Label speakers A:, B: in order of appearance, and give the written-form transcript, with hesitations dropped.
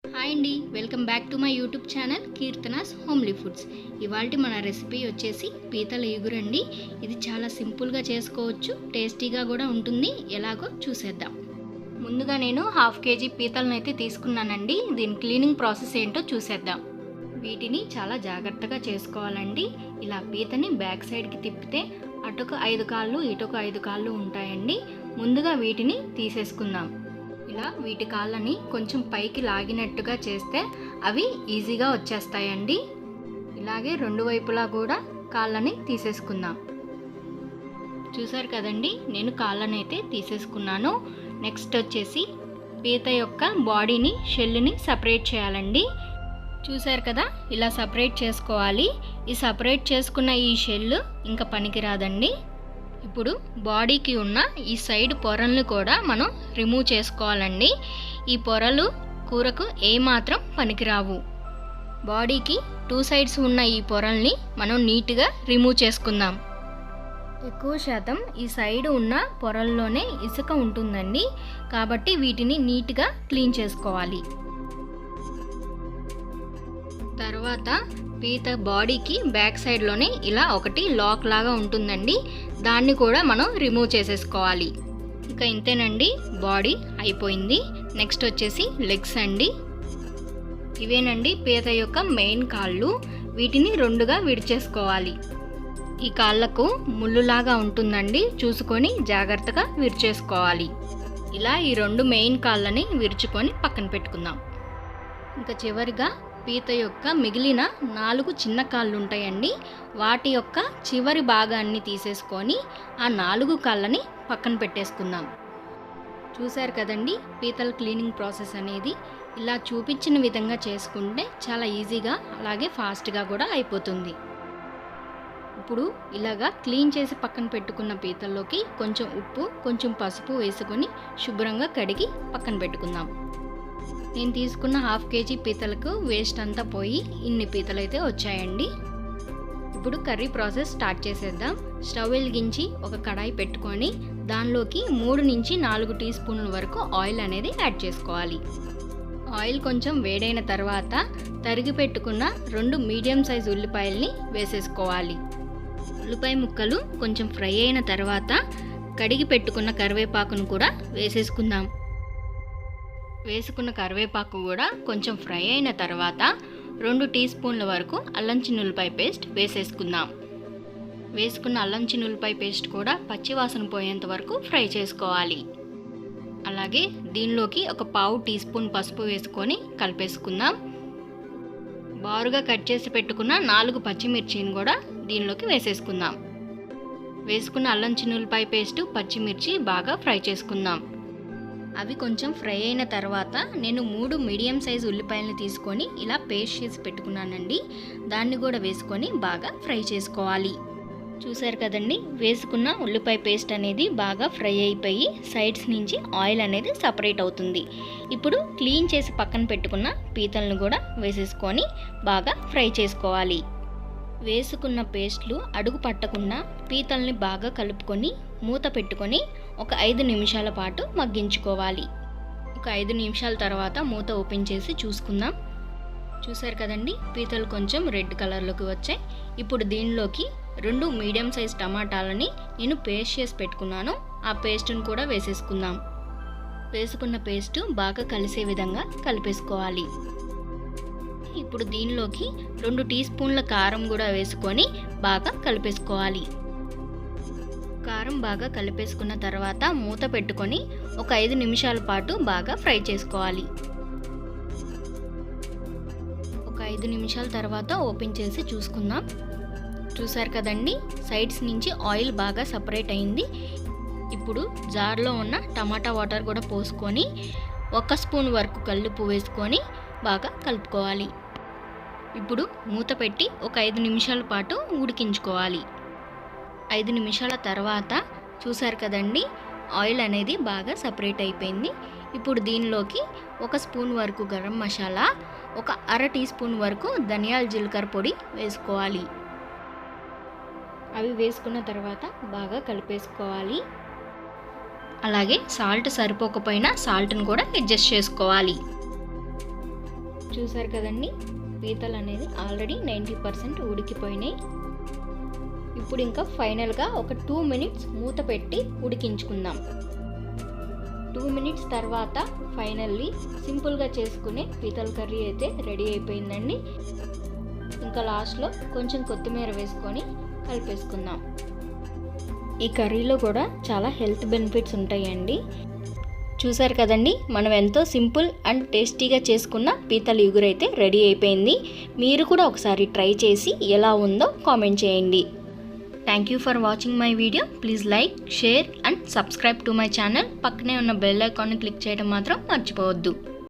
A: Hi అండి, welcome back to my YouTube channel Keerthana's homely foods. ఇవాళ మన రెసిపీ వచ్చేసి పీతల ఇగురండి. ఇది చాలా సింపుల్గా చేసుకోవచ్చు, టేస్టీగా కూడా ఉంటుంది. ఎలాగో చూసేద్దాం. ముందుగా నేను 1/2 kg పీతలను అయితే తీసుకున్నానండి. దీని క్లీనింగ్ ప్రాసెస్ ఏంటో చూసేద్దాం. వీటిని చాలా జాగ్రత్తగా చేసుకోవాలండి. ఇలా పీతని బ్యాక్ సైడ్కి తిప్పితే అటొక 5 కాళ్ళు ఇటొక 5 కాళ్ళు ఉంటాయండి. ముందుగా వీటిని తీసేసుకుందాం. ఇలా వీటి కాళ్ళని కొంచెం పైకి లాగినట్టుగా చేస్తే అవి ఈజీగా వచ్చేస్తాయండి. ఇలాగే రెండు వైపులా కూడా కాళ్ళని తీసేసుకుందాం. చూసారు కదండి, నేను కాళ్ళని అయితే తీసేసుకున్నాను. నెక్స్ట్ వచ్చేసి పీత యొక్క బాడీని, షెల్ని సపరేట్ చేయాలండి. చూసారు కదా, ఇలా సపరేట్ చేసుకోవాలి. ఈ సపరేట్ చేసుకున్న ఈ షెల్ ఇంకా పనికిరాదండి. ఇప్పుడు బాడీకి ఉన్న ఈ సైడ్ పొరల్ని కూడా మనం రిమూవ్ చేసుకోవాలండి. ఈ పొరలు కూరకు ఏమాత్రం పనికిరావు. బాడీకి 2 సైడ్స్ ఉన్న ఈ పొరల్ని మనం నీట్గా రిమూవ్ చేసుకుందాం. ఎక్కువ శాతం ఈ సైడ్ ఉన్న పొరల్లోనే ఇసుక ఉంటుందండి, కాబట్టి వీటిని నీట్గా క్లీన్ చేసుకోవాలి. తర్వాత పీత బాడీకి బ్యాక్ సైడ్లోనే ఇలా ఒకటి లాక్ లాగా ఉంటుందండి, దాన్ని కూడా మనం రిమూవ్ చేసేసుకోవాలి. ఇంకా ఇంతేనండి, బాడీ అయిపోయింది. నెక్స్ట్ వచ్చేసి లెగ్స్ అండి. ఇవేనండి పీత యొక్క మెయిన్ కాళ్ళు. వీటిని 2గా విడిచేసుకోవాలి. ఈ కాళ్ళకు ముళ్ళులాగా ఉంటుందండి, చూసుకొని జాగ్రత్తగా విరిచేసుకోవాలి. ఇలా ఈ 2 మెయిన్ కాళ్ళని విరుచుకొని పక్కన పెట్టుకుందాం. ఇంకా చివరిగా పీత యొక్క మిగిలిన 4 చిన్న కాళ్ళు ఉంటాయండి. వాటి యొక్క చివరి భాగాన్ని తీసేసుకొని ఆ 4 కాళ్ళని పక్కన పెట్టేసుకుందాం. చూశారు కదండి, పీతల క్లీనింగ్ ప్రాసెస్ అనేది ఇలా చూపించిన విధంగా చేసుకుంటే చాలా ఈజీగా అలాగే ఫాస్ట్గా కూడా అయిపోతుంది. ఇప్పుడు ఇలాగా క్లీన్ చేసి పక్కన పెట్టుకున్న పీతల్లోకి కొంచెం ఉప్పు, కొంచెం పసుపు వేసుకొని శుభ్రంగా కడిగి పక్కన పెట్టుకుందాం. నేను తీసుకున్న 1/2 kg పీతలకు వేస్ట్ అంతా పోయి ఇన్ని పీతలు అయితే వచ్చాయండి. ఇప్పుడు కర్రీ ప్రాసెస్ స్టార్ట్ చేసేద్దాం. స్టవ్ వెలిగించి ఒక కడాయి పెట్టుకొని దానిలోకి 3 నుంచి 4 టీ స్పూన్ల వరకు ఆయిల్ అనేది యాడ్ చేసుకోవాలి. ఆయిల్ కొంచెం వేడైన తర్వాత తరిగి పెట్టుకున్న 2 మీడియం సైజ్ ఉల్లిపాయల్ని వేసేసుకోవాలి. ఉల్లిపాయ ముక్కలు కొంచెం ఫ్రై అయిన తర్వాత కడిగి పెట్టుకున్న కరివేపాకును కూడా వేసేసుకుందాం. వేసుకున్న కరివేపాకు కూడా కొంచెం ఫ్రై అయిన తర్వాత 2 టీ స్పూన్ల వరకు అల్లం చిన్నులపాయ పేస్ట్ వేసేసుకుందాం. వేసుకున్న అల్లం చిన్నులపాయ పేస్ట్ కూడా పచ్చివాసన పోయేంత వరకు ఫ్రై చేసుకోవాలి. అలాగే దీనిలోకి ఒక 1/2 టీ స్పూన్ పసుపు వేసుకొని కలిపేసుకుందాం. బారుగా కట్ చేసి పెట్టుకున్న 4 పచ్చిమిర్చిని కూడా దీనిలోకి వేసేసుకుందాం. వేసుకున్న అల్లం చిన్నులపాయ పేస్ట్, పచ్చిమిర్చి బాగా ఫ్రై చేసుకుందాం. అవి కొంచెం ఫ్రై అయిన తర్వాత నేను 3 మీడియం సైజ్ ఉల్లిపాయలను తీసుకొని ఇలా పేస్ట్ చేసి పెట్టుకున్నానండి. దాన్ని కూడా వేసుకొని బాగా ఫ్రై చేసుకోవాలి. చూసారు కదండి, వేసుకున్న ఉల్లిపాయ పేస్ట్ అనేది బాగా ఫ్రై అయిపోయి సైడ్స్ నుంచి ఆయిల్ అనేది సపరేట్ అవుతుంది. ఇప్పుడు క్లీన్ చేసి పక్కన పెట్టుకున్న పీతలను కూడా వేసేసుకొని బాగా ఫ్రై చేసుకోవాలి. వేసుకున్న పేస్ట్లు అడుగు పట్టకుండా పీతల్ని బాగా కలుపుకొని మూత పెట్టుకొని ఒక 5 నిమిషాల పాటు మగ్గించుకోవాలి. ఒక 5 నిమిషాల తర్వాత మూత ఓపెన్ చేసి చూసుకుందాం. చూసారు కదండి, పీతలు కొంచెం రెడ్ కలర్లోకి వచ్చాయి. ఇప్పుడు దీనిలోకి 2 మీడియం సైజ్ టమాటాలని నేను పేస్ట్ చేసి పెట్టుకున్నాను. ఆ పేస్ట్ని కూడా వేసేసుకుందాం. వేసుకున్న పేస్ట్ బాగా కలిసే విధంగా కలిపేసుకోవాలి. ఇప్పుడు దీనిలోకి 2 టీ స్పూన్ల కారం కూడా వేసుకొని బాగా కలిపేసుకోవాలి. కారం బాగా కలిపేసుకున్న తర్వాత మూత పెట్టుకొని ఒక 5 నిమిషాల పాటు బాగా ఫ్రై చేసుకోవాలి. ఒక 5 నిమిషాల తర్వాత ఓపెన్ చేసి చూసుకుందాం. చూసారు కదండి, సైడ్స్ నుంచి ఆయిల్ బాగా సపరేట్ అయింది. ఇప్పుడు జార్లో ఉన్న టమాటా వాటర్ కూడా పోసుకొని 1 స్పూన్ వరకు కల్లుప్పు వేసుకొని బాగా కలుపుకోవాలి. ఇప్పుడు మూత పెట్టి ఒక 5 నిమిషాల పాటు ఉడికించుకోవాలి. 5 నిమిషాల తర్వాత చూసారు కదండి, ఆయిల్ అనేది బాగా సపరేట్ అయిపోయింది. ఇప్పుడు దీనిలోకి 1 స్పూన్ వరకు గరం మసాలా, ఒక 1/2 టీ స్పూన్ వరకు ధనియాల జీలకర్ర పొడి వేసుకోవాలి. అవి వేసుకున్న తర్వాత బాగా కలిపేసుకోవాలి. అలాగే సాల్ట్ సరిపోకపోయినా సాల్ట్ని కూడా అడ్జస్ట్ చేసుకోవాలి. చూసారు కదండి, పీతలు అనేది ఆల్రెడీ 90% ఉడికిపోయినాయి. ఇప్పుడు ఇంకా ఫైనల్గా ఒక 2 మినిట్స్ మూత పెట్టి ఉడికించుకుందాం. 2 మినిట్స్ తర్వాత ఫైనల్లీ సింపుల్గా చేసుకునే పీతల కర్రీ అయితే రెడీ అయిపోయిందండి. ఇంకా లాస్ట్లో కొంచెం కొత్తిమీర వేసుకొని కలిపేసుకుందాం. ఈ కర్రీలో కూడా చాలా హెల్త్ బెనిఫిట్స్ ఉంటాయండి. చూసారు కదండి, మనం ఎంతో సింపుల్ అండ్ టేస్టీగా చేసుకున్న పీతల ఇగురు అయితే రెడీ అయిపోయింది. మీరు కూడా ఒకసారి ట్రై చేసి ఎలా ఉందో కామెంట్ చేయండి. Thank you for watching my video. Please like, share and subscribe to my channel. పక్కనే ఉన్న బెల్ ఐకాన్ని క్లిక్ చేయడం మాత్రం మర్చిపోవద్దు.